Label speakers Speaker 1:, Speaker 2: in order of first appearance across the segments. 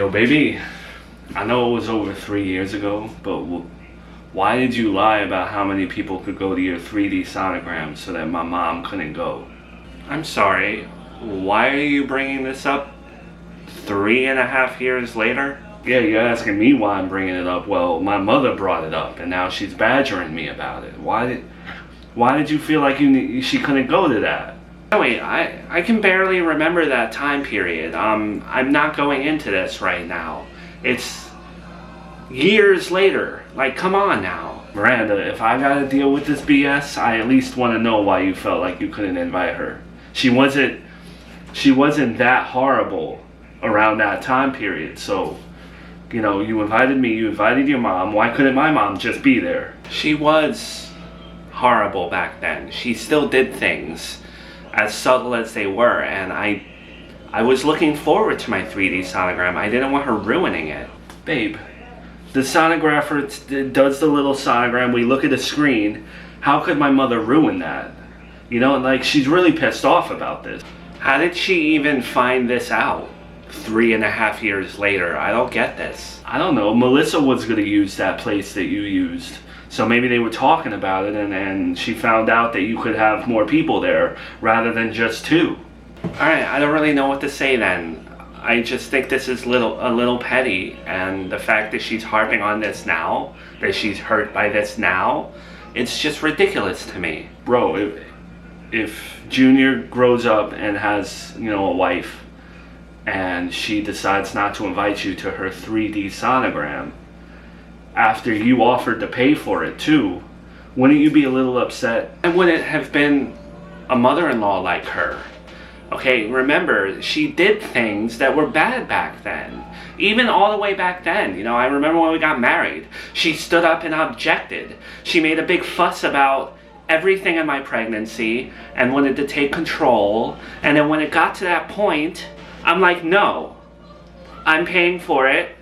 Speaker 1: Yo, baby, I know it was over 3 years ago, but why did you lie about how many people could go to your 3D sonogram so that my mom couldn't go? I'm sorry, why are you bringing this up 3.5 years later? Yeah, you're asking me why I'm bringing it up. Well, my mother brought it up, and now she's badgering me about it. Why did you feel like she couldn't go to that? Wait, I can barely remember that time period. I'm not going into this right now. It's years later. Like, come on now. Miranda, if I gotta deal with this BS, I at least want to know why you felt like you couldn't invite her. She wasn't that horrible around that time period, so, you know, you invited me, you invited your mom. Why couldn't my mom just be there? She was horrible back then. She still did things as subtle as they were, and I was looking forward to my 3D sonogram. I didn't want her ruining it. Babe, the sonographer does the little sonogram, we look at the screen. How could my mother ruin that? You know, like, she's really pissed off about this. How did she even find this out 3.5 years later? I don't get this. I don't know, Melissa was gonna use that place that you used. So maybe they were talking about it, and she found out that you could have more people there rather than just two. Alright, I don't really know what to say then. I just think this is a little petty, and the fact that she's harping on this now, that she's hurt by this now, it's just ridiculous to me. Bro, if Junior grows up and has, you know, a wife, and she decides not to invite you to her 3D sonogram, after you offered to pay for it too, wouldn't you be a little upset? I wouldn't have been a mother-in-law like her. Okay, remember, she did things that were bad back then. Even all the way back then, you know, I remember when we got married. She stood up and objected. She made a big fuss about everything in my pregnancy and wanted to take control. And then when it got to that point, I'm like, no, I'm paying for it.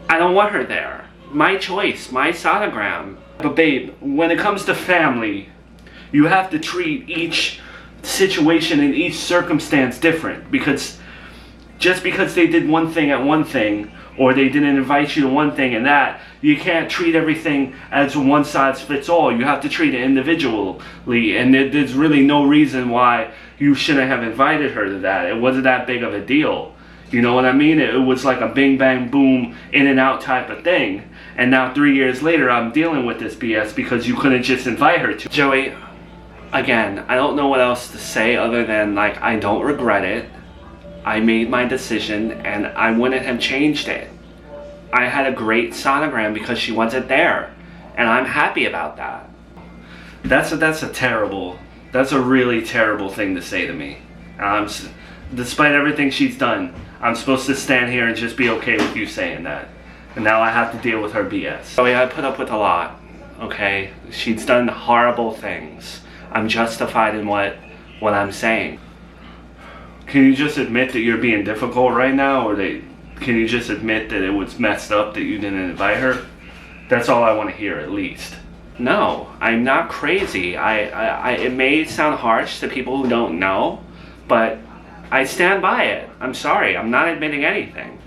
Speaker 1: I don't want her there. My choice, my sonogram. But babe, when it comes to family, you have to treat each situation and each circumstance different, because just because they did one thing at one thing, or they didn't invite you to one thing and that, you can't treat everything as one size fits all. You have to treat it individually, and there's really no reason why you shouldn't have invited her to that. It wasn't that big of a deal. You know what I mean? It was like a bing bang boom in and out type of thing. And now 3 years later, I'm dealing with this BS because you couldn't just invite her to. Joey, again, I don't know what else to say other than, like, I don't regret it. I made my decision and I wouldn't have changed it. I had a great sonogram because she wasn't there, and I'm happy about that. That's a really terrible thing to say to me. Despite everything she's done, I'm supposed to stand here and just be okay with you saying that. And now I have to deal with her BS. Oh yeah, I put up with a lot, okay? She's done horrible things. I'm justified in what I'm saying. Can you just admit that you're being difficult right now? Or can you just admit that it was messed up that you didn't invite her? That's all I want to hear, at least. No, I'm not crazy. It may sound harsh to people who don't know, but I stand by it. I'm sorry, I'm not admitting anything.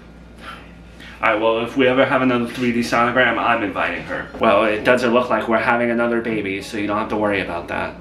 Speaker 1: Alright, well, if we ever have another 3D sonogram, I'm inviting her. Well, it doesn't look like we're having another baby, so you don't have to worry about that.